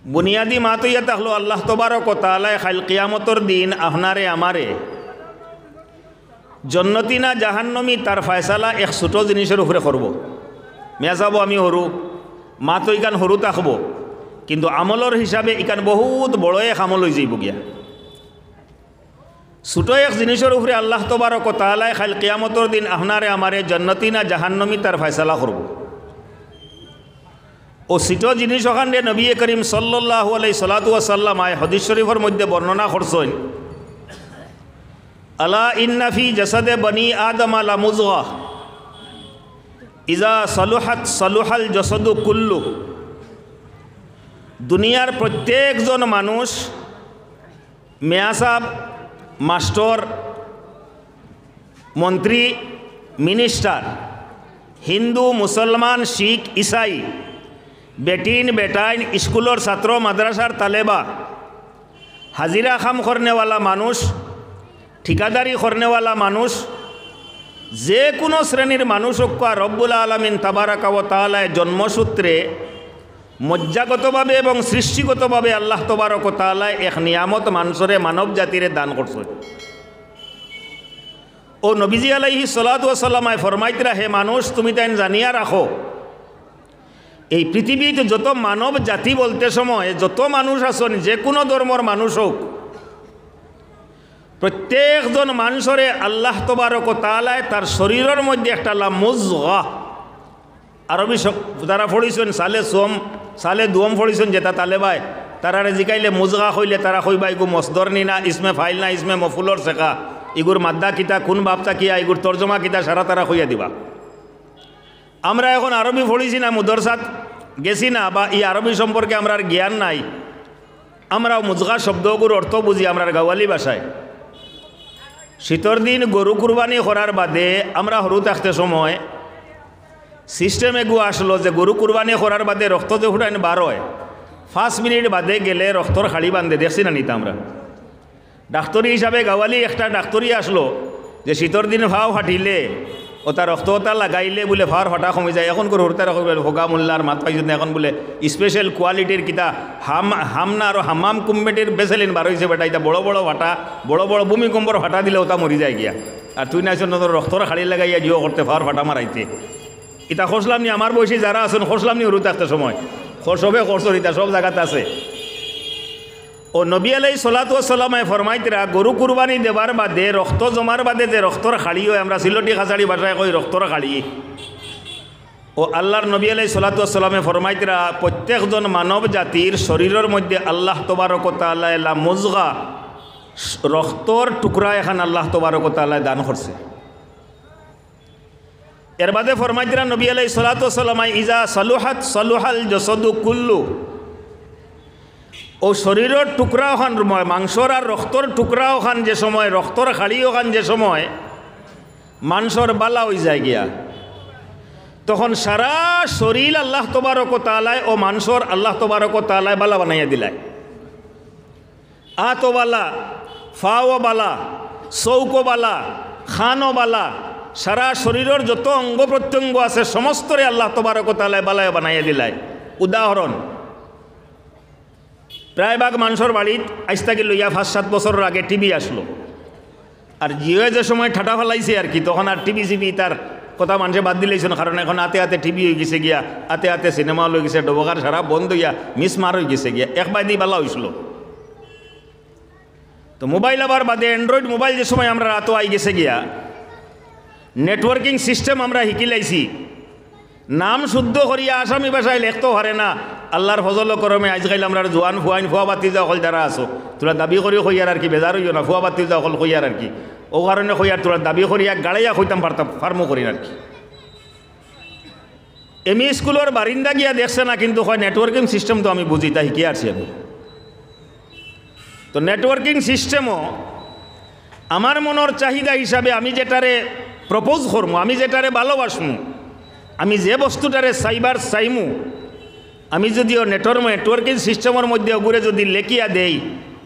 বুনিয়াদি মাত ইয়া থাকলো আল্লাহ তবারক ও তাআলা খাইল কিয়ামতর দিন আপনারে আমারে জন্নতি না জাহান্নমি তার ফয়সালা এক ছোট জিনিসের উপরে করব। মেয়া যাব আমি হরু মা তো ইকান হরু থাকব, কিন্তু আমলর হিসাবে ইকান বহুত বড় এক আমল হয়ে যাইব গিয়া। ছোট এক জিনিসের উপরে আল্লাহ তবারক ও তাআলা খাইল কিয়ামতর দিন আপনারে আমারে জন্নতি না জাহান্নমি তার ফয়সালা করব। ও ছোট জিনিস ওখানে নবী করিম সাল্লাল্লাহু আলাইহি সাল্লাতু ওয়া সাল্লাম আয় হাদিস শরীফের মধ্যে বর্ণনা করছেন, আলা ইন্না ফি জাসাদে বনি আদম লা মুযগা ইজা সালুহাত সালুহাল জাসাদু কুল্লু। দুনিয়ার প্রত্যেকজন মানুষ, মেয়া সাহেব, মাস্টার, মন্ত্রী, মিনিস্টার, হিন্দু, মুসলমান, শিখ, ইসাই, বেটিন বেটাইন, স্কুলের ছাত্র, মাদ্রাসার তালেবা, হাজিরা খাম করনেওয়ালা মানুষ, ঠিকাদারি করনেওয়ালা মানুষ, যে কোনো শ্রেণীর মানুষ হোক রব্বুল আলামিন তাবারাকা ওয়া তাআলা জন্মসূত্রে মজ্জাগতভাবে এবং সৃষ্টিগতভাবে আল্লাহ তবারক ওয়া তাআলা এক নিয়ামত মানুষরে মানব জাতিরে দান করছে। ও নবীজি আলাইহিস সালাতু ওয়াস সালাম ফরমাইতরা, হে মানুষ, তুমি তাই জানিয়া রাখো, এই পৃথিবীতে যত মানব জাতি বলতে সময় যত মানুষ আছেন, যে কোনো ধর্মর মানুষ হোক, প্রত্যেকজন মানুষরে আল্লাহ তবারক ওয়া তাআলা তার শরীরের মধ্যে একটা মুযগা, আরবি যারা পড়িছেন সালে দুম পড়িছেন, যেটা তালেবায় তারা জিকাইলে মুযগা হইলে তারা কইবা ইগু মসদর নি না, ইসমে ফাইল না, ইসমে মফুলর শেখা, ইগুর মাদ্দা কিতা, কোন বাপটা কিয়া, ইগুর তর্জমা কিতা, সারা তারা কইয়া দিবা। আমরা এখন আরবি পড়িছি না, মুদরসাত গেছি না, বা এই আরবি সম্পর্কে আমরা জ্ঞান নাই, আমরা মুযগা শব্দগুলোর অর্থ বুঝি আমরা গাওয়ালি ভাষায়। শীতর দিন গরু কুরবানি করার বাদে আমরা হরু থাকতে সময় সিস্টেম এগু আসলো যে গরু কুরবানি করার বাদে রক্ত যে ফুটাইন বার হয়, 5 মিনিট বাদে গেলে রক্তর খাড়ি বান্ধে, দেখছি না নিতাম আমরা। ডাক্তরি হিসাবে গাওয়ালি একটা ডাক্তরি আসলো যে শীতর দিন ভাও ফাটিলে ও তার রক্ততা লাগাইলে বলে ভার ফাটা কমে যায়। এখন করে হরতার ভোগা মোল্লার মাথায় যদি এখন বলে স্পেশাল কোয়ালিটির কিতা হামনা আর হামাম কুম্বেটির বেসেলিন বার হয়েছে বেটা, এটা বড় বড় ফাটা, বড় বড় ভূমিকম্পর ফাটা দিলে ওটা মরি যায় গিয়া। আর তুই না তোর রক্তর খাড়ি লাগাইয়া জিও করতে ভার ফাটা মারাইতে, ইতা খসলাম নি আমার বয়সী যারা আছেন, খসলাম নি হরু থাকতে সময় সবে খরচর, ইতা সব জায়গাতে আছে। ও নবী আলাইহিস সালাতু ওয়াস সালাম ফরমাইতরা, গরু কুরবানি দেবার বাদে রক্ত জমার বাদে যে রক্তর খাড়ি হয়, আমরা সিলটি খাসাড়ি ভাষায় কই রক্তর খাড়ি, ও আল্লাহর নবী আলাইহিস সালাতু ওয়াস সালাম ফরমাইতরা, প্রত্যেকজন মানব জাতির শরীরের মধ্যে আল্লাহ তবারক ওয়া তাআলা লা মুযগা, রক্তর টুকরা এখন আল্লাহ তবারক ওয়া তাআলা দান করছে। এর বাদে ফরমাইতরা নবী আলাইহিস সালাতু ওয়াস সালাম, ইজা সালুহাত সালুহাল জাসাদু কুল্লু। ও শরীরের টুকরা ওখান, মাংসর আর রক্তর টুকরা ওখান যে সময়, রক্তর খাড়ি ওখান যে সময় মাংসর বালা হয়ে যায় গিয়া, তখন সারা শরীর আল্লাহ তবারক ওয়া তাআলা ও মাংসর আল্লাহ তবারক ওয়া তাআলা বালা বানাইয়া দিলায়। আতো বালা, ফাও বালা, চৌকো বালা, খানো বালা, সারা শরীরের যত অঙ্গ প্রত্যঙ্গ আছে সমস্তরে আল্লাহ তবারক ওয়া তাআলা বালায় বানাইয়া দিলায়। উদাহরণ, প্রায়ভাগ মানুষের বাড়িত আজ থেকে লইয়া 5-7 বছরের আগে টিভি আসলো, আর জিও যে সময় ঠাটা ফেলাইছে আর কি, তখন আর টিভি সিভি তার কথা মানুষে বাদ দিলেছেন, কারণ এখন হাতে হাতে টিভি হয়ে গেছে গিয়া, হাতে হাতে সিনেমা হয়ে গেছে, ডবকার সারা বন্ধ হইয়া মিসমার হয়ে গেছে গিয়া, একবার দিয়ে বালা হয়েছিল। তো মোবাইল আবার বাদে অ্যান্ড্রয়েড মোবাইল যে সময় আমরা রাতও আই গেছে গিয়া, নেটওয়ার্কিং সিস্টেম আমরা শিকিলাইছি, নাম শুদ্ধ করিয়া আসামি ভাষায় লেখতে পারে না। আল্লাহর ফজল করমে আজকাল আমরা জোয়ান ফুয়াইন ফুয়া বাতি যাও হল যারা আসো, তোরা দাবি করি হইয়ার আর কি, বেজার হইও না, ফুয়া বাতি যাও হল হইয়ার আর কি, ও কারণে হইয়ার তোরা দাবি করিয়া গাড়াইয়া হইতাম পারতাম, ফার্মও করি আর কি। এমই স্কুলের বারিন্দা গিয়া দেখছে না, কিন্তু হয় নেটওয়ার্কিং সিস্টেম তো আমি বুঝি, তা শিখিয়ে আসছি আমি। তো নেটওয়ার্কিং সিস্টেমও আমার মনের চাহিদা হিসাবে আমি যেটারে প্রপোজ করবো, আমি যেটারে ভালোবাসমু, আমি যে বস্তুটারে সাইবার চাইমু, আমি যদিও নেটওয়ার্কিং সিস্টেমের মধ্যে ওগুলো যদি লেখিয়া দেই,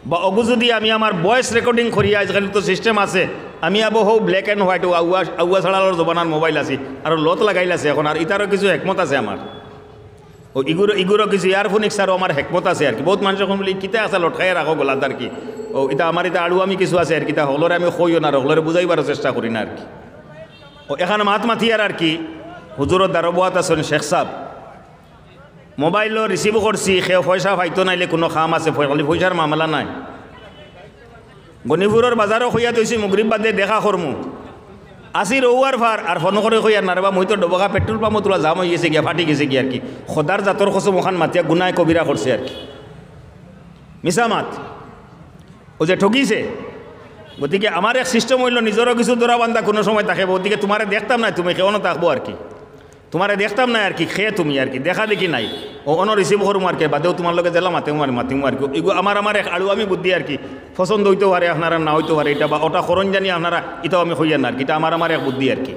বা ওগু যদি আমি আমার ভয়েস রেকর্ডিং করিয়া, আজকাল তো সিস্টেম আছে, আমি আবো হো black and white Auwa ছাড়ালোর জবানার mobile আছে, আর লত লাগাইল আছে এখন, আর ইতারও কিছু একমত আছে আমার। ও ইগুরো কিছু ইয়ারফোনিক্স আরও আমার হেকমত আছে আর কি বহুত মানুষ এখন বলি কিতা আছে লটকাই রাখো গলাত আর কি ও এটা আমার এটা আড়ু আমি কিছু আছে আর কি তা হলরে আমি কইও না হলরে বুঝাইবার চেষ্টা করি না আর কি ও এখানে মাত মাথিয়ার আর কি হুজুরত দারবাত আছেন শেখ সাহেব মোবাইলও রিসিভ করছি সে পয়সা পাইতো নাইলে কোনো খাম আছে খালি পয়সার মামলা নাই গণিপুরের বাজারও খইয়া তৈছি মুগরিব বাদে দেখা করমু আসি রৌয়ার ফার আর ফোন করে কই আর নারবা মই তো ডবকা পেট্রোল পাম্প তোলা জাম হয়ে গেছে গিয়া ফাটি গেছে কি আর কি খোদার জাতর খসম ওখান মাতিয়া গুনায় কবিরা করছে আর কি মিছা মাত ও যে ঠকিছে গতিকে আমার এক সিস্টেম হইল নিজেরও কিছু দোরা বান্ধা কোনো সময় থাকে ওদিকে তোমারে দেখতাম না তুমি কেউ থাকবো আর কি তোমারে দেখতাম না আর কি খেয়ে তুমি আর কি দেখা দেখি নাই ও অন রিসিভ করুম আর কি বাদেও তোমার লগে জেলা মাতিম আর কি এগুলো আমার এক আড়ু আমি বুদ্ধি আর কি পছন্দ হইতে পারে আপনারা না হইতে পারে এটা বা ওটা করণ জানি আপনারা এটাও আমি হইয়া না আর কি এটা আমার এক বুদ্ধি আর কি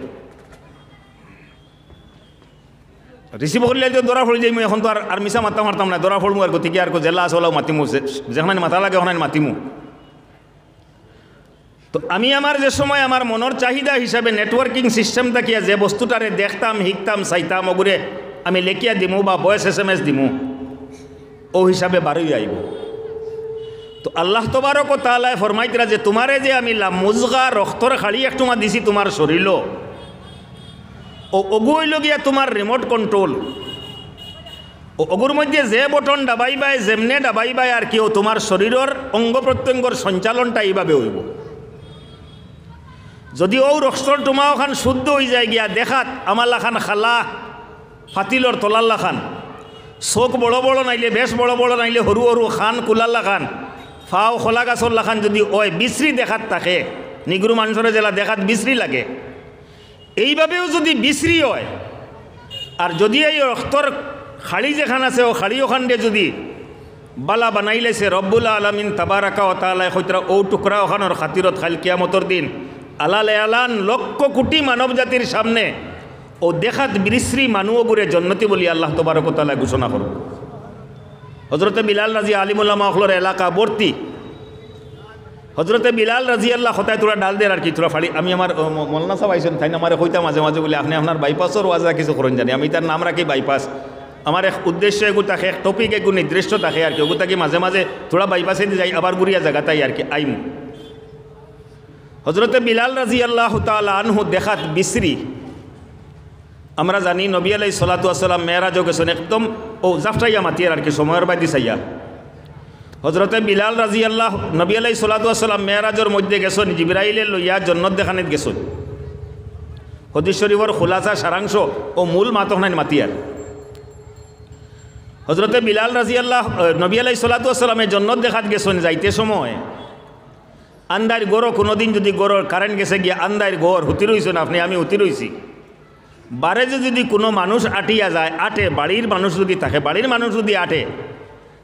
রিসিভ করলে তো দরা ফড়ি যাই এখন তো আর মিশা মারতাম না দরা ফড়মু আর গতিকে আর জেলা আসলেও মাতিমু যেখানে মাথা লাগে ওখানে মাতিমু তো আমি আমার যে সময় আমার মনের চাহিদা হিসাবে নেটওয়ার্কিং সিস্টেম থাকিয়া যে বস্তুটারে দেখতাম শিখতাম চাইতাম ওগুরে আমি লেখিয়া দিমু বা ভয়েস SMS দিমু ও হিসাবে বারোই আইব তো আল্লাহ তবারক ও তাআলায় ফরমাইতরা যে তোমারে যে আমি মুজগা রক্তর খালি একটুমা দিছি তোমার শরীর ও অগুইল গিয়া তোমার রিমোট কন্ট্রোল ও অগুর মধ্যে যে বটন দাবাইবাই যেমনে দাবাইবাই আর কি ও তোমার শরীরের অঙ্গ প্রত্যঙ্গর সঞ্চালনটা এইভাবে হইব যদি ও রক্তর তোমাও খান শুদ্ধ হয়ে যায় গিয়া দেখাত আমাল্লা খান খালা ফাতিলর তলাল্লা খান চোখ বড় বড় নাইলে বেশ বড় বড় নাইলে সরু সরু খান কুলাল্লা খান ফাও খোলা গাছর লাখান যদি ওই বিশ্রী দেখাত থাকে নিগ্রু মানুষের জেলা দেখাত বিশ্রী লাগে এইভাবেও যদি বিশ্রী হয় আর যদি এই রক্তর খাড়ি যেখান আছে ও খাড়ি ওখান দিয়ে যদি বালা বানাইলেছে রব্বুল আলামিন তাবারাকা ওয়া তাআলা কইতরা ও টুকরা ওখানোর খাতিরত খাল কিয়ামতর দিন আলালে আলান লক্ষ কোটি মানব জাতির সামনে ও দেখাত বিশ্রী মানুষগুরে জন্নতি বলি আল্লাহ তবারক ওয়া তাআলা ঘোষণা করব হজরতে বিলাল রাজি আলিমুল্লাহ মাখলোর এলাকা ভর্তি হজরতে বিলাল রাজি আল্লাহ হতায় তোরা ডাল দের আর কি তোরা ফাড়ি আমি আমার মলনা সাহেব আইসেন তাই না আমার হইতা মাঝে মাঝে বলে আপনি আপনার বাইপাসর ওয়াজা কিছু করেন জানি আমি তার নাম রাখি বাইপাস আমার এক উদ্দেশ্য এগু থাকে এক টপিক এগু নির্দিষ্ট থাকে আর কি ওগু তাকে মাঝে মাঝে তোরা বাইপাসে যাই আবার গুড়িয়া জায়গাতাই আর কি আইমু হজরতে বিলাল রাজি আল্লাহ তাআলা আনহু দেখাত বিশ্রী আমরা জানি নবী আলাইহিস সালাতু ওয়াস সালাম মেরাজও গেছেন একদম ও জাফটাইয়া মাতিয়ার আর কি সময়ের বাদি চাইয়া হজরতে বিলাল রাজি আল্লাহ নবী আলাইহিস সালাতু ওয়াস সালাম মেরাজের মধ্যে গেছেন জিবরাইলে লইয়া জন্নত দেখানিত গেছেন হাদিস শরীফের খুলাসা সারাংশ ও মূল মাতহনাইন মাতিয়ার হজরতে বিলাল রাজি আল্লাহ নবী আলাইহিস সালাতু ওয়াস সালামে জন্নত দেখাত গেছেন যাইতে সময় আন্দার গড় কোনোদিন যদি গড়র কারেন্ট গেছে গিয়া আন্দার গড় হুতি রইছেন আপনি আমি হুতি রইছি বারে যদি কোনো মানুষ আটিয়া যায় আটে বাড়ির মানুষ যদি থাকে বাড়ির মানুষ যদি আটে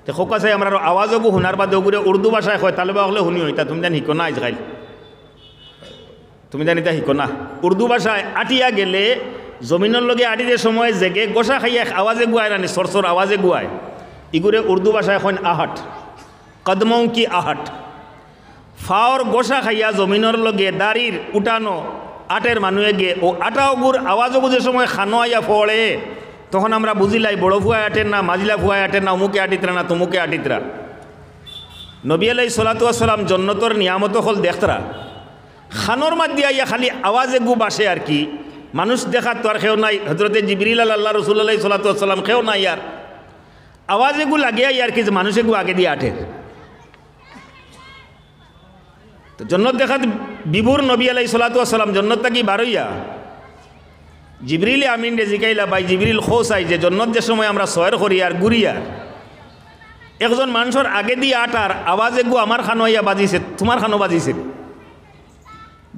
তো খোকা চাই আমরা আওয়াজও শুনার বাদে ওগুলো উর্দু ভাষায় হয় তাহলে বা হলে শুনি হইতা তুমি জানি শিকো না আজকাল তুমি জানি তা শিকো না উর্দু ভাষায় আটিয়া গেলে জমিনের লগে আটিতে সময় জেগে গোসা খাইয়া আওয়াজে গুয়ায় রানি সরসর আওয়াজে গুয়ায় ইগুরে উর্দু ভাষায় এখন আহাট কদমও কি আহাট ফাওর গোসা খাইয়া জমিনের লগে দাড়ির উঠানো আটের মানুষে গিয়ে ও আটা ওগুর আওয়াজ ওগু যে সময় খানো আইয়া পড়ে তখন আমরা বুঝিলাই বড় ফুয়ায় আটেন না মাজিলা ফুয়ায় আটেন না অমুকে আটিতরা না তুমুকে আটিতরা নবী আলাইহিস সালাতু ওয়াস সালাম জন্নতর নিয়ামত হল দেখতরা খানোর মাধ্যে আইয়া খালি আওয়াজে গু বাসে আর কি মানুষ দেখার তো আর কেউ নাই হজরতে জিবরিল আল্লাহ রসুল আলাইহিস সালাতু ওয়াস সালাম কেউ নাই আর আওয়াজে গু লাগে আর কি যে মানুষে গু আগে দিয়ে আটের তো জন্নত দেখাত বিভুর নবী আলাইহিস সালাতু ওয়াস সালাম জন্নত থাকি বারইয়া জিবরিল আমিন রে জিকাইলা ভাই জিবরিল খোসাই যে জন্নত যে সময় আমরা সয়ের করি আর গুড়িয়ার একজন মানুষের আগে দিয়ে আটার আওয়াজে গু আমার খানো আইয়া বাজিছে তোমার খানো বাজিছে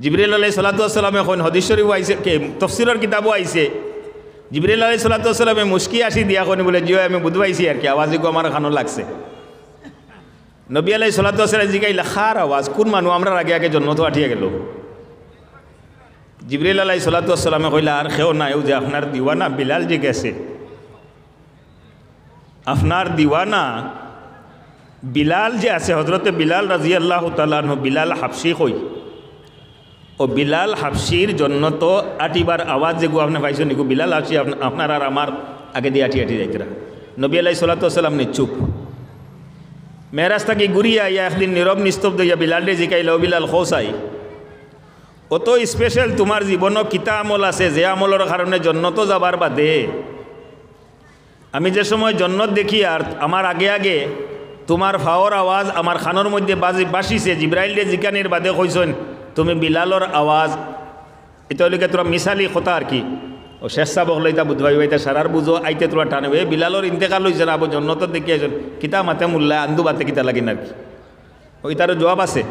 জিবরিল আলাইহিস সালাতু ওয়াস সালাম এখন হাদিস শরীফ আইছে কে তাফসীরের কিতাবও আইছে জিবরিল আলাইহিস সালাতু ওয়াস সালামে মুস্কি আসি দিয়া কোনি বলে জিও আমি বুঝবাইছি আর কি আওয়াজে গু আমার খানো লাগছে নবী আলাইহিস সালাতু ওয়াস সালাম জিগাইলা খার আওয়াজ কোন মানুষ আমরা আগে আগে জন্নত আঠিয়া গেল জিবরিল আলাইহিস সালাতু ওয়াস সালামে কইলা আর কেউ নাই ও যে আপনার দিওয়ানা বিলাল জি গেছে আপনার দিওয়ানা বিলাল যে আছে হজরতে বিলাল রাদিয়াল্লাহু তাআলা আনহু বিলাল হাবশি কই ও বিলাল হাবশির জন্য তো আটিবার আওয়াজ যেগু আপনি পাইছেন নিগু বিলাল হাবশি আপনার আর আমার আগে দিয়ে আটি আটি যাইতরা নবী আলাইহিস সালাতু ওয়াস সালাম নিচুপ। মেরাজ থাকি ঘুরিয়া আইয়া একদিন নীরব নিস্তব্ধ হইয়া বিলালে জিকাইল, ও বিলাল খোসাই, অত স্পেশাল তোমার জীবনও কিতা আমল আছে যে আমলের কারণে জন্নত যাবার বাদে আমি যে সময় জন্নত দেখি আর আমার আগে আগে তোমার ফাওয়ার আওয়াজ আমার খানোর মধ্যে বাসিছে, জিব্রাইল জিকানির বাদে কইছেন তুমি বিলালর আওয়াজ, এটা হইলে তোরা মিসালি কথা আর কি। ও শেষ সাবক লইতা বুধবাই বাইতা সারার বুঝো আইতে তোরা টানবে বিলালর ইন্তেকাল হয়েছে আবু জন্নত দেখি আছেন কিতা মাতে মুল্লা আন্দু বাতে কিতা লাগিন আর কি, ওই তার জবাব আছে।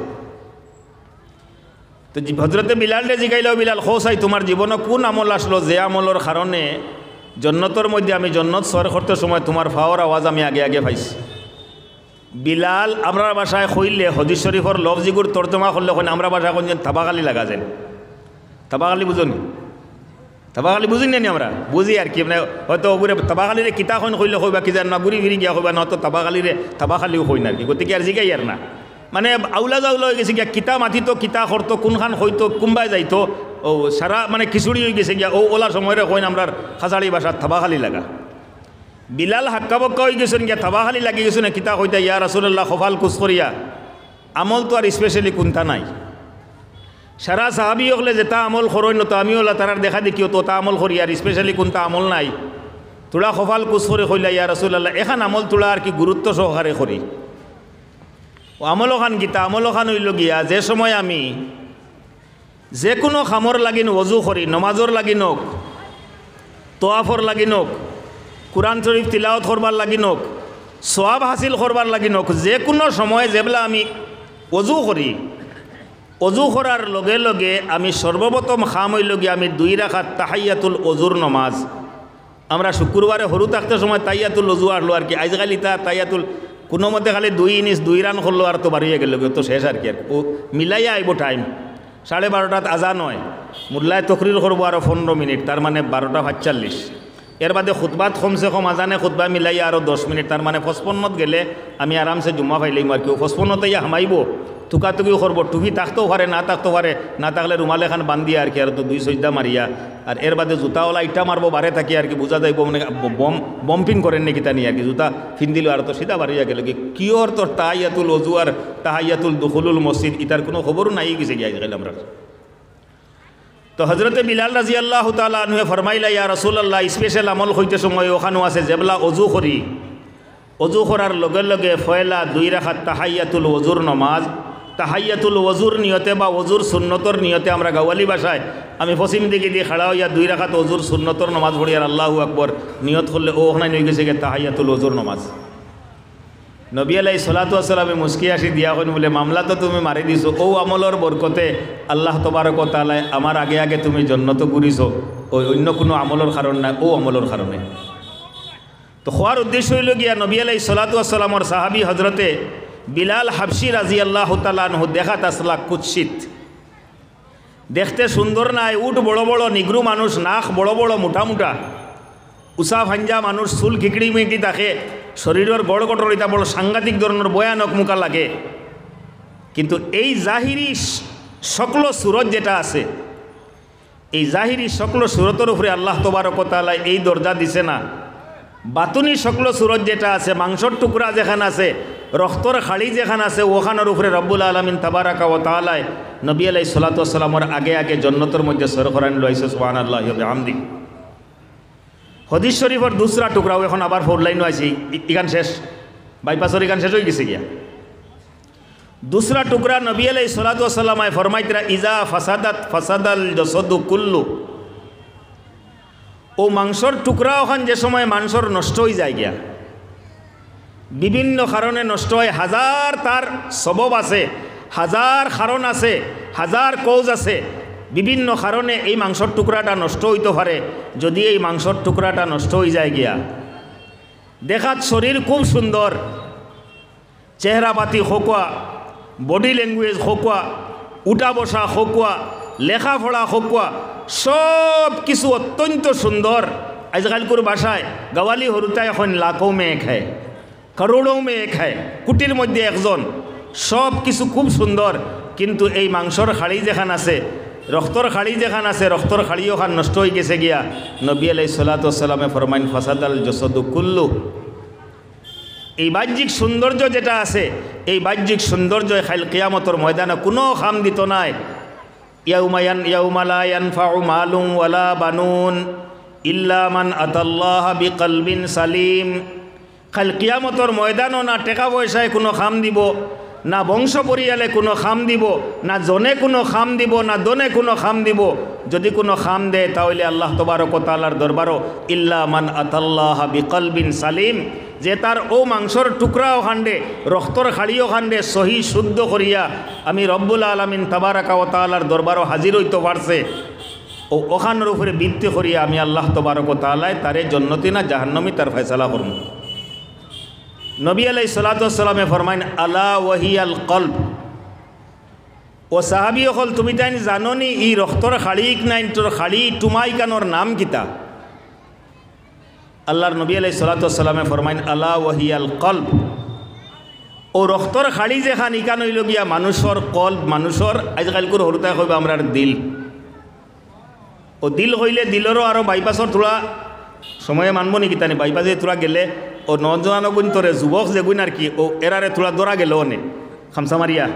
তো হজরতে বিলালে জিগাইলেও বিলাল খোসাই তোমার জীবনে কোন আমল আসলো যে আমলের কারণে জন্নতর মধ্যে আমি জন্নত সর করতে সময় তোমার ফাওয়ার আওয়াজ আমি আগে আগে পাইছি। বিলাল আমরা বাসায় কইলে হদিস শরীফর লফজিগুর তর্জমা করলে আমরা বাসায় কোন থাবাকালি লাগা যায়, থাবাকালি বুঝুনি, থাবাকালি বুঝি নি আমরা বুঝি আর কি, মানে হয়তো ওগুলো থাবাকালিরে কিতাখন কইলে কইবা কি জান না ঘুরি ফিরি গিয়া কইবা না তো থাবাকালিরে থাবাকালিও কই না আর কি, গতিকে আর জিগাই আর না মানে আউলা জাউলা হয়ে গেছে গিয়া কিতা মাতিত কিতা করতো কোনখান হইতো কোনবাই যাইতো ও সারা মানে খিচুড়ি হয়ে গেছে গিয়া ও ওলা সময়ের কইন আমরা খাসাড়ি বাসার থাবাখালি লাগা। বিলাল হাক্কা বক্কা হয়ে গেছেন গিয়া থাবাখালি লাগি গেছে না কিতা কইতা ইয়া রাসূলুল্লাহ খফাল কুস করিয়া, আমল তো আর স্পেশালি কোনটা নাই। সারা সাহাবি হলে যেটা আমল করই না তো আমি ওলা তারার দেখা দেখিও তো তা আমল করি আর স্পেশালি কোনটা আমল নাই, তোলা খফাল কুস করে কইলা ইয়া রাসূলুল্লাহ এখান আমল তোলা আর কি গুরুত্ব সহকারে করি। ও আমলখান গীতা আমলখান হইল গিয়া যে সময় আমি যে কোনো খামর লাগিন ওজু করি, নমাজর লাগিন হোক, তোয়াফর লাগিন হোক, কুরআন শরীফ তিলাওয়াত করবার লাগিন হোক, সোয়াব হাসিল করবার লাগিন হোক, যে কোনো সময় যেবেলা আমি ওজু করি, ওজু করার লগে লগে আমি সর্বপ্রথম খাম হইল গিয়া আমি 2 রাকাত তাহিয়াতুল ওজুর নমাজ। আমরা শুক্রবারে হরু থাকতে সময় তাহিয়াতুল ওজু আসলো আর কি, আজকালি তা তাহিয়াতুল কোনো মতে খালি 2 ইনিস 2 রান করলো আর তো বাড়িয়ে গেল তো শেষ আর কি, আর ও মিলাইয়া আইব টাইম 12:30 আজান হয়, মুল্লায় তকরির করবো আরও 15 মিনিট, তার মানে 12:45। এর বাদে খুতবাত কমসে কম আজানে খুতবা মিলাইয়া আরও 10 মিনিট, তার মানে 55 গেলে আমি আরামসে জুম্মা পাইলাম আর কি। 55 ইয়া হামাইব টুকাটুকিও করবো, টুপি থাকতেও পারে না থাকতেও পারে, না থাকলে রুমাল এখান বান্ধিয়া আর কি, আর তো 2 সজদা মারিয়া আর এর বাদে জুতাওয়ালা ইটা মারবো বারে থাকি আর কি, বোঝা যাইব মানে বম্পিং করেন নাকি তা নিয়ে আর কি, জুতা ফিন দিল আর তো সিধা বাড়িয়া গেল কি কিওর তোর তাহাইয়াতুল ওজু আর তাহাইয়াতুল দুখুলুল মসজিদ ইটার কোনো খবরও নাই গেছে গিয়ে গেল আমরা। তো হজরতে বিলাল রাদিয়াল্লাহু তাআলা আনহু ফরমাইলা ইয়া রাসূলুল্লাহ স্পেশাল আমল হইতে সময় ওখানেও আছে যেবলা ওজু করি, ওজু করার লগে লগে ফয়লা 2 রাকাত তাহাইয়াতুল ওজুর নমাজ, তাহাইয়াতুল ওজুর নিয়তে বা ওজুর সুন্নতর নিয়তে আমরা গাওয়ালি ভাষায় আমি পশ্চিম দিকে দিয়ে খাড়া হইয়া 2 রাকাত ওজুর সুন্নতর নমাজ পড়ি আর আল্লাহু আকবর নিয়ত করলে ও ওখানে নিয়ে গেছে গিয়ে তাহাইয়াতুল ওজুর নমাজ। নবী আলাইহিস সালাতু ওয়াস সালামে মুস্কি আসি দিয়া কইন বলে মামলা তো তুমি মারি দিছো, ও আমলর বরকতে আল্লাহ তবারক ওয়া তাআলা আমার আগে আগে তুমি জান্নাত করিছো, ওই অন্য কোনো আমলর কারণ না, ও আমলর কারণে। তো হওয়ার উদ্দেশ্য হইল গিয়া নবী আলাইহিস সালাতু ওয়াস সালামর সাহাবী হজরতে বিলাল হাবশি রাদিয়াল্লাহু তাআলা আনহু দেখাত আসলা কুৎসিত, দেখতে সুন্দর নাই, উট বড় বড়, নিগ্রু মানুষ, নাক বড় বড় মোটা মোটা, উষা ভাঞ্জা মানুষ, চুল খিকড়ি মিকড়ি থাকে, শরীরের গড় গটরিতা বড় সাংঘাতিক ধরনের ভয়ানক মুখা লাগে। কিন্তু এই জাহিরি সকল সুরত যেটা আছে, এই জাহিরি সকল সুরতের উপরে আল্লাহ তবারক ওয়া তাআলা এই দরজা দিছে না, বাতুনি সকল সুরত যেটা আছে, মাংসর টুকরা যেখানে আছে, রক্তর খাড়ি যেখানে আছে, ওখানের উপরে রব্বুল আলামিন তাবারাকা ওয়া তাআলা নবী আলাইহিস সালাতু ওয়াস সালামের আগে আগে জান্নাতের মধ্যে সর করান লইছে সুবহানাল্লাহি ওয়া বিহামদি। হাদিস শরীফের দুসরা টুকরাও এখন আবার 4 লাইনও আছে, ইখান শেষ, বাইপাসর ইখান শেষ হয়ে গেছে গিয়া। দুসরা টুকরা নবী আলাইহিস সালাতু ওয়াস সালাম ফরমাইতরা ইজা ফাসাদাত ফাসাদাল জাসাদু কুল্লু, ও মাংসর টুকরা ওখান যে সময় মাংসর নষ্ট হয়ে যায় গিয়া, বিভিন্ন কারণে নষ্ট হয়, হাজার তার সবব আছে, হাজার কারণ আছে, হাজার কৌজ আছে, বিভিন্ন কারণে এই মাংসর টুকরাটা নষ্ট হইতে পারে। যদি এই মাংসর টুকরাটা নষ্ট হয়ে যায় গিয়া, দেখাত শরীর খুব সুন্দর, চেহারাপাতি খোকুয়া, বডি ল্যাঙ্গুয়েজ খোকুয়া, উঠা বসা খোকুয়া, লেখাপড়া খোকুয়া, সব কিছু অত্যন্ত সুন্দর। আজকালকুর বাসায় গাওয়ালি হরুতা এখন লাখো মে এক হয়, করোড়ও মে এক হয়, কোটির মধ্যে একজন, সব কিছু খুব সুন্দর। কিন্তু এই মাংসর খাড়ি যেখান আছে, রক্তর খাড়ি যেখান আছে, রক্তর খাড়িও খান নষ্ট হয়ে গেছে গিয়া। নবী আলাইহিস সালাতু ওয়াস সালামে ফরমাইন ফাসাদাল জাসাদু কুল্লু, এই বাহ্যিক সৌন্দর্য যেটা আছে, এই বাহ্যিক সৌন্দর্য খাইল কিয়ামতর ময়দানে কোনো খাম দিত নাই। ইয়াউমা লা ইয়ানফাউ মালুন ওয়ালা বানুন ইল্লা মান আতাল্লাহ বিকলবিন সালিম। খাইল কিয়ামতর ময়দানও না টাকা পয়সায় কোনো খাম দিব, না বংশ পরিয়ালে কোনো খাম দিব, না জনে কোনো খাম দিব, না দনে কোনো খাম দিব। যদি কোনো খাম দেয় তাহলে আল্লাহ তবারক ওয়া তাআলার দরবারও ইল্লা মান আতাল্লাহ বিকলবিন সালিম, যে তার ও মাংসর টুকরাও খান্ডে, রক্তর খাড়িও খান্ডে সহি শুদ্ধ করিয়া আমি রব্বুল আলামিন তাবারাকা ওয়া তাআলার দরবারও হাজির হইতে পারছে, ও ওখানের উপরে ভিত্তি করিয়া আমি আল্লাহ তবারক ওয়া তাআলায় তারে জন্নতি না জাহান্নামী তার ফয়সালা করব। নবী আলাইহিস সালাতু ওয়াস সালামে ফরমাইন আলা ওয়াহিয়াল কলব। ও সাহাবী হল তুমি তাই জাননি ই রক্তর খাড়িক নাই তোর খাড়ি টুমাই কানোর নাম কিতা? আল্লাহর নবী আলাইহিস সালাতু ওয়াস সালামে ফরমাইন আলা ওয়াহিয়াল কলব। ও রক্তর খাড়ি যেখান ইকান হইল গিয়া মানুষের কলব, মানুষের আজকালকুর হরুতায় কইবা আমরার দিল। ও দিল হইলে দিলেরও আরও বাইপাসর তোরা সময়ে মানব নি কিতানি বাইপাসে তোরা গেলে ও নজওয়ান গুণ তোরে যুবক যে গুণ আর কি ও এরারে তোরা দৌড়া গেল অনে খামসা মারিয়া।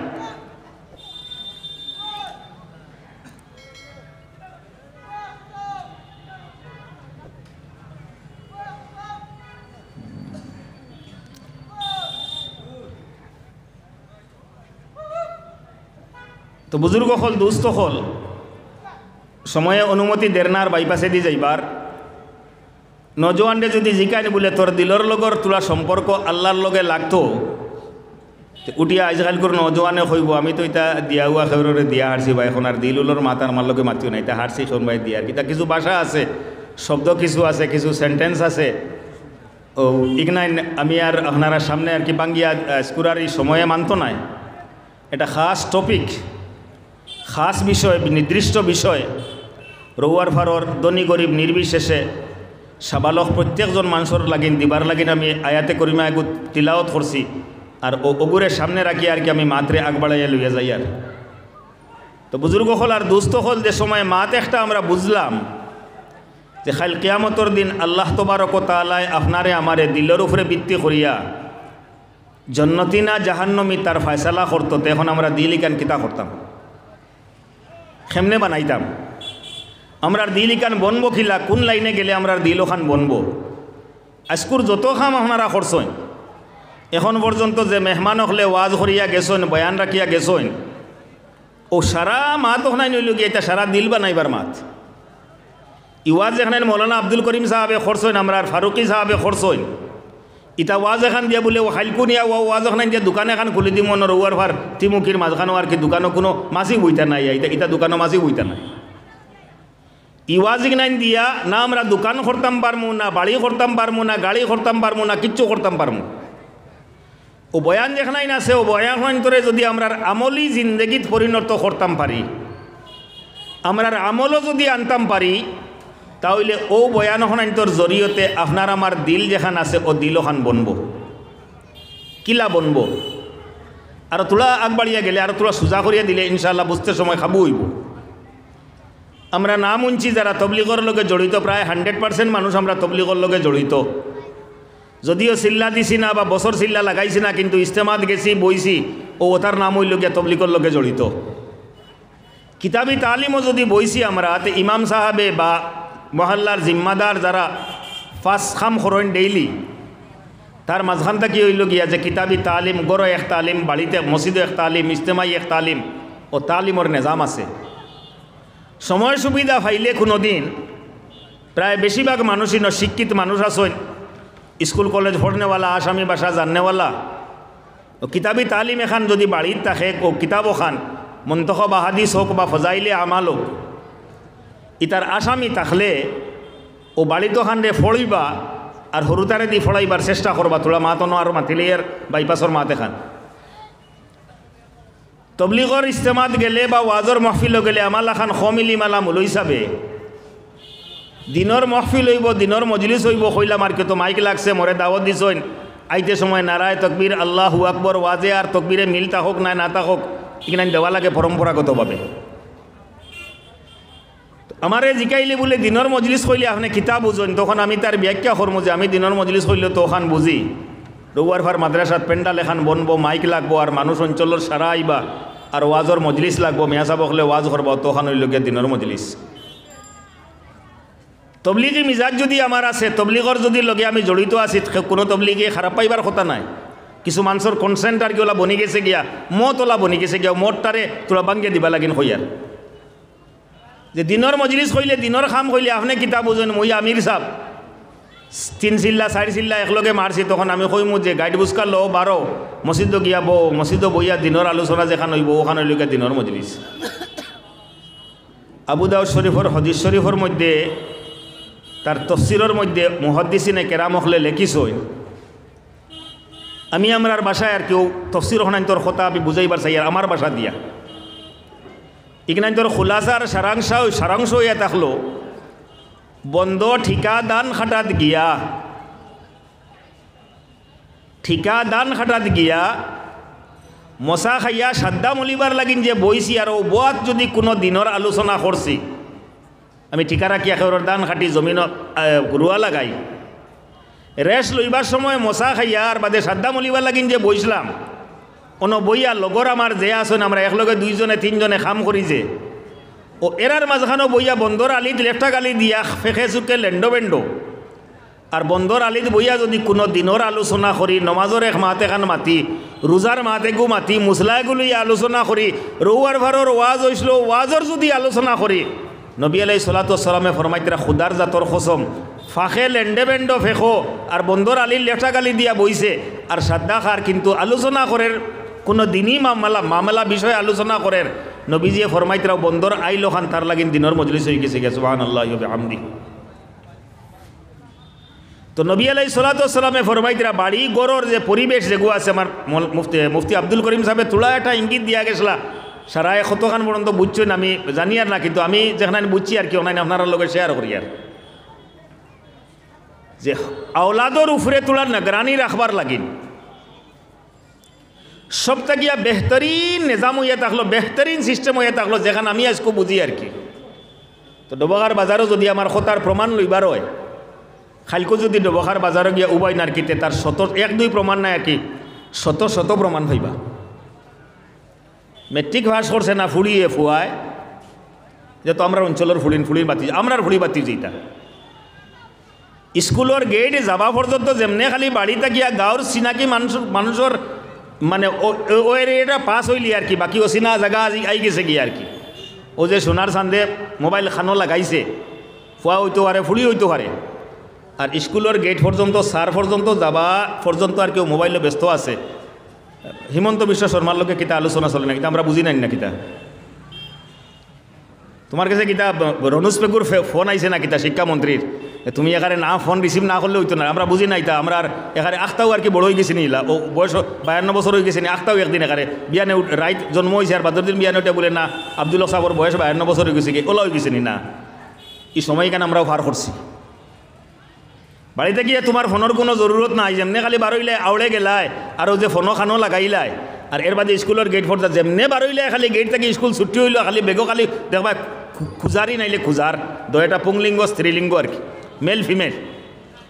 তো বুজুর্গ হল দুস্থ হল সময়ে অনুমতি দেন না আর বাইপাসে দিয়ে যাইবার। নজওয়ানরে যদি জিকানি বলে তোর দিলর লগর তোলা সম্পর্ক আল্লাহর লগে লাগতো, উঠিয়া আজকাল করে নজওয়ানে কইব আমি তো এটা দিয়া হুয়া খেউরে দিয়া হারছি বা এখন আর দিল উলোর মাতার আমার লগে মাতিও না, এটা হারছি শোন ভাই দিয়া। এটা কিছু ভাষা আছে, শব্দ কিছু আছে, কিছু সেন্টেন্স আছে, ও ইগনাইন আমি আর আপনারা সামনে আর কি বাঙ্গিয়া স্কুরার এই সময়ে মানতো নাই। এটা খাস টপিক, খাস বিষয়, নির্দিষ্ট বিষয়। রৌয়ার ফারর ধনী গরিব নির্বিশেষে সাবালক প্রত্যেকজন মানুষের লাগিন দিবার লাগিন আমি আয়াতে করিমা এগু তিলাওয়াত করছি, আর ওগুরের সামনে রাখি আর কি আমি মাত্রে আগ বাড়াইয়া লইয়া যাই। আর তো বুজুর্গ হল আর দুস্থ হল যে সময় মাত একটা আমরা বুঝলাম যে খাইল কিয়ামতর দিন আল্লাহ তবারক ওয়া তাআলা আপনারে আমারে দিলের উপরে ভিত্তি করিয়া জন্নতি না জাহান্নমী তার ফয়সালা করতো। তো এখন আমরা দিল ইকান কিতা করতাম, কেমনে বানাইতাম? আমরার দিল ইকান বনবো খিলা, কোন লাইনে গেলে আমরার দিল ওখান বনবো? আজকুর যত খাম আপনারা করছেন এখন পর্যন্ত যে মেহমান হলে ওয়াজ করিয়া গেছেন, বয়ান রাখিয়া গেছেন, ও সারা মাত ওখানে নইল গিয়ে এটা সারা দিল বানাইবার মাত। ইওয়াজ এখানে মৌলানা আব্দুল করিম সাহাবে করছেন, আমরার ফারুকি সাহাবে করছেন। ইটা ওয়াজ এখান দিয়া বলে ও হাইলকুনিয়া ও ওয়াজ ওখানে দিয়া দোকান এখন খুলে দিব মনে রৌয়ার ভার তিমুখির মাঝখানো আর কি দোকানও কোনো মাছি বইতা নাই, ইটা দোকানও মাছি বইতা নাই। ইওয়াজিক নাইন দিয়া না আমরা দোকান করতাম পারমু, না বাড়ি করতাম পারমু, না গাড়ি করতাম পারমু, না কিচ্ছু করতাম পারমু। ও বয়ান যেখানে আছে ও বয়ান করে যদি আমরার আমলি জিন্দগিত পরিণত করতাম পারি, আমরার আমলও যদি আনতাম পারি, তাহলে ও বয়ান হনান্তর জরিয়তে আপনার আমার দিল যেখান আছে ও দিল খান বনবো। কিলা বনবো? আর তোলা আগবাড়িয়া গেলে আর তোলা সোজা করিয়া দিলে ইনশাআল্লাহ বুঝতে সময় খাবো হইব। আমরা নাম উনছি যারা তবলিগর লগে জড়িত, প্রায় 100% মানুষ আমরা তবলিগর লগে জড়িত। যদিও চিল্লা দিছি না বা বছর চিল্লা লাগাইছি না, কিন্তু ইস্তেমাত গেছি বইছি ও ওটার নাম হইল গিয়া তবলিগর লগে জড়িত। কিতাবি তালিমও যদি বইছি আমরা, তে ইমাম সাহাবে বা মহল্লার জিম্মাদার যারা 5 খাম খরণ ডেইলি, তার মাঝখানটা কি হইল গিয়া যে কিতাবি তালিম, গড় এক তালিম, বাড়িতে মসজিদে এক তালিম, ইজতেমাই এক তালিম, ও তালিমর নিজাম আছে। সময় সুবিধা পাইলে কোনো দিন প্রায় বেশিরভাগ মানুষই শিক্ষিত মানুষ আছেন, স্কুল কলেজ পড়নেওয়ালা, আসামি ভাষা জাননেওয়ালা, ও কিতাবি তালিম এখান যদি বাড়ির থাকে ও কিতাব খান মন্তখব হাদিস হোক বা ফজাইলে আমাল হোক, ইতার আসামি থাকলে ও বাড়িতে খান রে ফড়ইবা আর হরুতারে দি ফড়াইবার চেষ্টা করবা। তোলা মাতনো আর মাতিলে এর বাইপাসর মাতে খান। তবলিগর ইস্তেমাত গেলে বা ওয়াজর মহফিল গেলে আমালা খান খমিলি মালা মূল হিসাবে দিনর মহফিল হইব, দিনর মজলিস হইব, কইলাম আর কে তো মাইক লাগছে মরে দাওয়াত দিছেন, আইতে সময় নারায় তকবীর আল্লাহু আকবর ওয়াজে আর তকবীরে মিলতা হোক না না তা হোক এখানে দেওয়া লাগে পরম্পরাগতভাবে। আমারে জিকাইলে বলে দিনর মজলিস কইলে আপনি কিতাব বুঝেন, তখন আমি তার ব্যাখ্যা করবো যে আমি দিনর মজলিস কইলে তো ওখান বুঝি। রৌয়ার ফার মাদ্রাসাত পেন্ডাল এখান বনবো, মাইক লাগবো, আর মানুষ অঞ্চলের সারা আইবা, আর ওয়াজর মজলিস লাগবো, মেয়া সাহেব হলে ওয়াজ করবো, তখন হইল গিয়া দিনের মজলিস। তবলিগি মিজাজ যদি আমার আছে, তবলিগর যদি লগে আমি জড়িত আছি, কোনো তবলিগে খারাপ পাইবার কথা নাই। কিছু মানুষের কনসেন্ট আর কি ওলা বনি গেছে গিয়া, মত ওলা বনি গেছে গিয়া, মতটারে তোলা বাঙ্গিয়ে দিবা লাগিন হইয়ার যে দিনের মজলিস হইলে, দিনের খাম হইলে আপনি কিতাব বুঝেন, মই আমির সাহেব 3 চিল্লা 4 চিল্লা একলগে মারছি, তখন আমি কইমু যে গাইড বুঝকার লো বারো মসজিদ গিয়া বো, মসজিদ বইয়া দিনের আলোচনা যেখান হইব ওখানে হইল গিয়া দিনের মজলিস। আবু দাউদ শরীফর হদিস শরীফর মধ্যে তার তফসিরের মধ্যে মুহাদ্দিসিনে কেরাম হলে লেখিছই, আমি আমরার বাসায় আর কেউ তফসির হনান্তর কথা আমি বুঝাইবার চাই, আর আমার বাসা দিয়া ইগনান্তর খুলাসার সারাংশ হইয়া থাকলো, বন্ধ ঠিকা দান খাটাত গিয়া মশা খাইয়া সাদ্দা মলিবার লাগিন যে বইছি, আর ও বোয়াত যদি কোনো দিনের আলোচনা করছি, আমি ঠিকা রাখি একেবারে দান খাটি জমিন রুয়া লাগাই, রেস্ট লইবার সময় মশা খাইয়া আর বাদে সাদ্দা মলিবার লাগিন যে বইছিলাম, কোনো বইয়া লগর আমার যে আসেন, আমরা একলগে 2 জনে 3 জনে খাম করি যে, ও এরার মাঝখানেও বইয়া বন্দর আলিত লেফটা গালি দিয়া ফেঁকে চুকে লেন্ডো বেন্ডো, আর বন্দর আলিত বইয়া যদি কোনো দিনের আলোচনা করি, নমাজর এক মাতে খান মাতি, রোজার মাতে গু মাতি, মুসলাগুলো আলোচনা করি, রৌয়ার ভারর ওয়াজ হইসল, ওয়াজর যদি আলোচনা করি, নবী আলাইহিস সালাতু ওয়াস সালামে ফরমাইতরা খুদার জাতর কসম, ফাঁকে লেন্ডে বেন্ডো ফেঁকো আর বন্দর আলির লেফটা গালি দিয়া বইছে, আর সাদ্দা খার কিন্তু আলোচনা করের কোনো দিনই মামলা বিষয়ে আলোচনা করেন, নবীজিয়ে ফরমাইতরা বন্দর আইলো খান তার লাগিন দিনের মজলিস হয়ে গেছে গিয়া, সুবহানাল্লাহ ওয়া বিহামদিহি। তো নবী আলাইহিস সালাতু ওয়াস সালামে ফরমাইতরা বাড়ি গড়র যে পরিবেশ যেগু আছে, আমার মুফতি আব্দুল করিম সাহেবে তোলা একটা ইঙ্গিত দিয়া গেছিলা, সারায় কতখান পর্যন্ত বুঝছেন আমি জানি আর না, কিন্তু আমি যেখানে বুঝছি আর কি ওনাই আপনারা লগে শেয়ার করি, আর যে আওলাদর উপরে তোলার নিগরানি রাখবার লাগিন সবটা গিয়া বেহতরিন নিজাম হইয়া থাকলো, বেহতরিন সিস্টেম হইয়া থাকলো, যেখানে আমি আজকে বুঝি আর কি। তো ডবগার বাজারও যদি আমার কথার প্রমাণ লইবার হয়, খালকো যদি ডবগার বাজারও গিয়া উবাই নারকিতে তার 1-2 প্রমাণ নাই আর কি, শত প্রমাণ হইবা। মেট্রিক পাস করছে না ফুড়িয়ে ফুয়ায়, যে তো আমরা অঞ্চলের ফুড়ির বাতি, আমরার ফুড়ি বাতি যেটা স্কুলের গেট যাবা পর্যন্ত যেমনে খালি বাড়িতে গিয়া গাঁর চিনাকি মানুষের মানে ও এরিয়াটা পাস হইলি আর কি, বাকি অচিনা জায়গা আই গেছে গিয়ে আর কি। ও যে সোনার চান্দে মোবাইল খানো লাগাইছে, ফুয়া হইতে পারে, ফুড়ি হইতে পারে, আর স্কুলের গেট পর্যন্ত সার পর্যন্ত যাবা পর্যন্ত আর কেউ মোবাইলে ব্যস্ত আছে। হিমন্ত বিশ্ব শর্মার লোকে কিতা আলোচনা চলে না, কিতা আমরা বুঝি নাই না কিতা। তোমার কাছে কিতা রনুজ পেগুর ফোন আইছে না কিতা শিক্ষামন্ত্রীর, তুমি এখানে না ফোন রিসিভ না করলে হইতো না, আমরা বুঝি নাই তা। আমরা এখানে আখতাও আর কি বড় হয়ে গেছি নিলা, ও বয়স 52 বছর হয়ে গেছে নি, আখতাও একদিন এখানে বিয়ানে রাইত জন্ম হয়েছে, আর বাদর দিন বিয়ানে ওটা বলে না আব্দুল সাহর বয়স 52 বছর হয়ে গেছে কি, ওলা হয়ে গেছে নি না। এই সময় কেন আমরাও পার করছি। বাড়িতে গিয়ে তোমার ফোনের কোনো জরুরত নাই, যেমনি খালি বারইলে আউড়ে গেলায় আর যে ফোনও খানো লাগাইলায়, আর এর বাদে স্কুলের গেট ফোর যেমনি বারইলে খালি গেট থেকে স্কুল ছুটি হইল, খালি বেগও খালি দেখবা খুজারি নাইলে খুজার, দয়টা পুংলিঙ্গ স্ত্রীলিঙ্গ আর কি, মেল ফিমেল,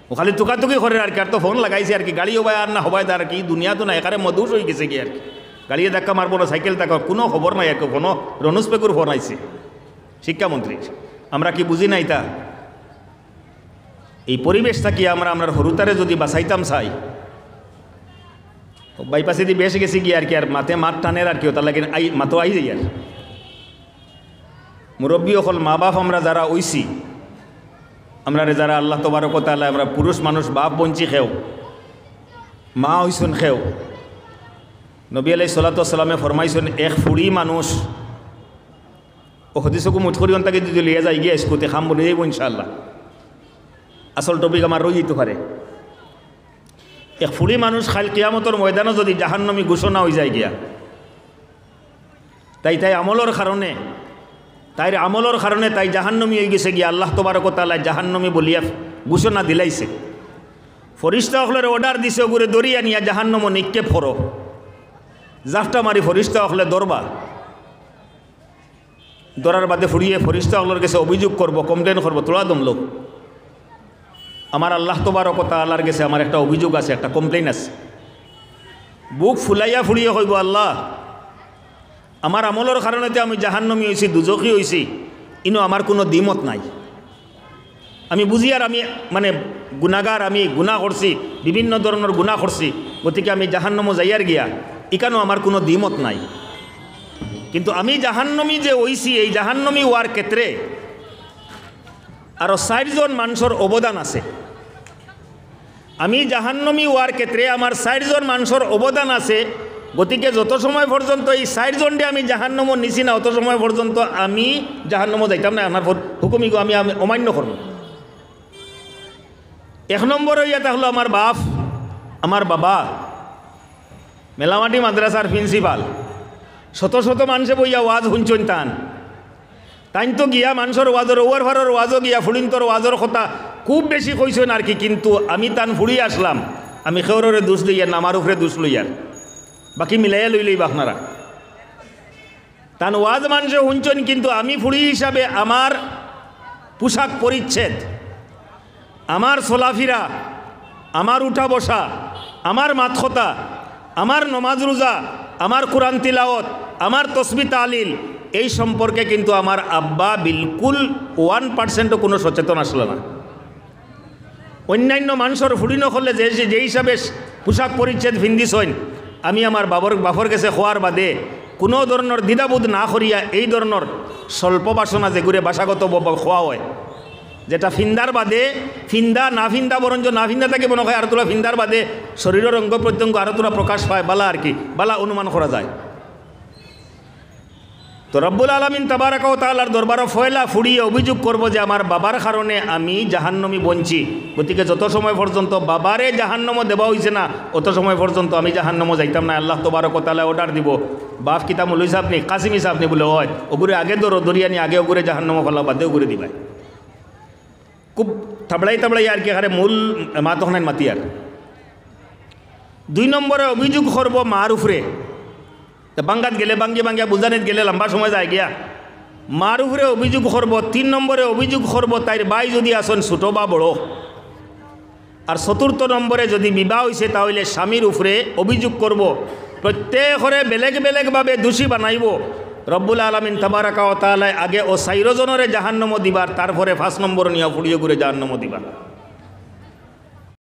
ও খালি তুকাতুকি করে আর কি। আর তো ফোন লাগাইছে আর কি, গাড়ি হবায় আর না হবায় তার কি, দুনিয়া তো না এখানে মধুস হয়ে গেছে কি আর কি। গাড়িয়ে ধাক্কা মারবো না, সাইকেল ধাক্কা, কোনো খবর নাই আর কি। ফোনও রনুজ পেকুর ফোন আইছে শিক্ষামন্ত্রীর, আমরা কি বুঝি নাই তা। এই পরিবেশটা কি আমরা হরুতারে যদি বাঁচাইতাম চাই, বাইপাসে দিয়ে বেশ গেছি গিয়ে আর কি, আর মাথে মাঠ টানের আর কি, তার লাগে মাতো আই যাই। আর মুরব্বী অকল মা বাপ আমরা যারা ওইছি, আমরা যারা আল্লাহ তবারক ওয়া তাআলা আমরা পুরুষ মানুষ বাপ বঞ্চি খেও, মা হইসুন খেও। নবী আলাইহিস সালাতু ওয়াস সালামে ফরমাইছেন, এক ফুড়ি মানুষ ও হদিসকু মুঠ করি অন্তাকে যদি লিয়ে যায় গিয়ে স্কুতে খাম বলে যাইব ইনশাআল্লাহ। আসল টপিক আমার রয়ে যেতে পারে। এক ফুড়ি মানুষ খাল কিয়ামতর ময়দানও যদি জাহান্নামী ঘোষণা হয়ে যায় গিয়া, তাই আমলের কারণে তাই জাহান্নামী হয়ে গেছে গিয়া, আল্লাহ তবারক ওয়া তাআলা জাহান্নামী বলিয়া ঘোষণা দিলাইছে। ফরিস্তা হলের অর্ডার দিছে, ওগুলো দরিয়া নিয়া জাহান্নাম নিক্ষেপ করো, জাফটা মারি ফরিস্তা হলে দরবা, দরার বাদে ফুড়িয়ে ফরিস্তা হলের কাছে অভিযোগ করবো, কমপ্লেন করবো, তোলা দমলো আমার আল্লাহ তবারক ওয়া তাআলার কাছে আমার একটা অভিযোগ আছে, একটা কমপ্লেন আছে। বুক ফুলাইয়া ফুলিয়ে কইব আল্লাহ আমার আমলের কারণেতে আমি জাহান্নমী হয়েছি, দুজখী হয়েছি, ইনো আমার কোনো দ্বিমত নাই। আমি বুঝি আর আমি মানে গুণাগার, আমি গুণা করছি, বিভিন্ন ধরনের গুণা করছি, গতিকে আমি জাহান্নমও যাইয়ার গিয়া, এখানেও আমার কোনো দ্বিমত নাই। কিন্তু আমি জাহান্নমী যে হইছি, এই জাহান্নমী হওয়ার ক্ষেত্রে আরও 4 জন মানুষের অবদান আছে। আমি জাহান্নমী হওয়ার ক্ষেত্রে আমার 4 জন মানুষের অবদান আছে। গতিকে যত সময় পর্যন্ত এই 4 জনকে আমি জাহান্নমও নিছি না, অত সময় পর্যন্ত আমি জাহান্নমও যাইতাম না। আমার হুকুমিগো আমি অমান্য করব। 1 নম্বর হইয়া তাহলে আমার বাপ, আমার বাবা মেলামাটি মাদ্রাসার প্রিন্সিপাল। শত শত মানুষে বইয়া ওয়াজ শুনছেন তাইন তো গিয়া মানুষের ওয়াজর ওয়ার ভারের ওয়াজও গিয়া ফুড়িন্তর ওয়াজর কথা খুব বেশি কইছেন আর কি। কিন্তু আমি তান ফুড়ি আসলাম, আমি খেউরে দোষ লইয়ার না, আমার উপরে দোষ লইয়ার, বাকি মিলাইয়া লইলেই আপনারা তান ওয়াজ মানুষে শুনছেন। কিন্তু আমি ফুড়ি হিসাবে আমার পোশাক পরিচ্ছেদ, আমার চলাফিরা, আমার উঠা বসা, আমার মাতখতা, আমার নমাজ রোজা, আমার কোরআন তিলাওয়াত, আমার তসবিহ তাহলিল, এই সম্পর্কে কিন্তু আমার আব্বা বিলকুল 1%ও কোনো সচেতন আসলো না। অন্যান্য মানুষের ফুড়ি নকলে যে হিসাবে পোশাক পরিচ্ছেদ ভিন্দিছইন, আমি আমার বাপর কাছে খোয়ার বাদে কোনো ধরনের দ্বিধাবোধ না করিয়া এই ধরনের স্বল্প বাসনা যেগুলো বাসাগত খোয়া হয়, যেটা ফিন্দার বাদে ফিন্দা না ফিন্দা বরঞ্চ না ফিন্দা থাকে মনে হয় আর তোরা ফিন্দার বাদে শরীরের অঙ্গ প্রত্যঙ্গ আরও তোরা প্রকাশ পায়, বালা আর কি বালা অনুমান করা যায়। তো রব্বুল আলামিন তাবারাকা ওয়া তাআলার দরবারে ফয়লা ফুড়িয়ে অভিযোগ করব যে আমার বাবার কারণে আমি জাহান্নমী বঞ্চি। গতিকে যত সময় পর্যন্ত বাবারে জাহান্নমও দেওয়া হয়েছে না, অত সময় পর্যন্ত আমি জাহান্নমও যাইতাম না। আল্লাহ তাবারাকা ওয়া তাআলা অর্ডার দিব, বাপ কিতা মুলই সাহেবনি কাসিমি সাহেবনি বলে হয় ওগুরে আগে দরিয়ানি আগে ওগুরে জাহান্নমও ফেলা বাদে ওগুরে দিবাই। খুব থাবড়াই আর কি হারে মূল মা তখন মাতি আর। 2 নম্বরে অভিযোগ করব মার উপরে। বাঙ্গাত গেলে বাঙ্গিয়া বুঝানিত গেলে লম্বা সময় যায় গিয়া মার উপরে অভিযোগ করব। 3 নম্বরে অভিযোগ করব তাইর বাই যদি আসন ছোটো বা বড়। আর 4র্থ নম্বরে যদি বিবাহ হয়েছে তাহলে স্বামীর উপরে অভিযোগ করব। প্রত্যেকরে বেলেগভাবে দোষী বানাইব। রব্বুল আলামিন তাবারাকা ওয়া তাআলা আগে ও 4 জনরে জাহান্নামও দিবার, তারপরে 5 নম্বর নিয়ে ফুড়িয়ে ঘুরে জাহান্নামও দিবার।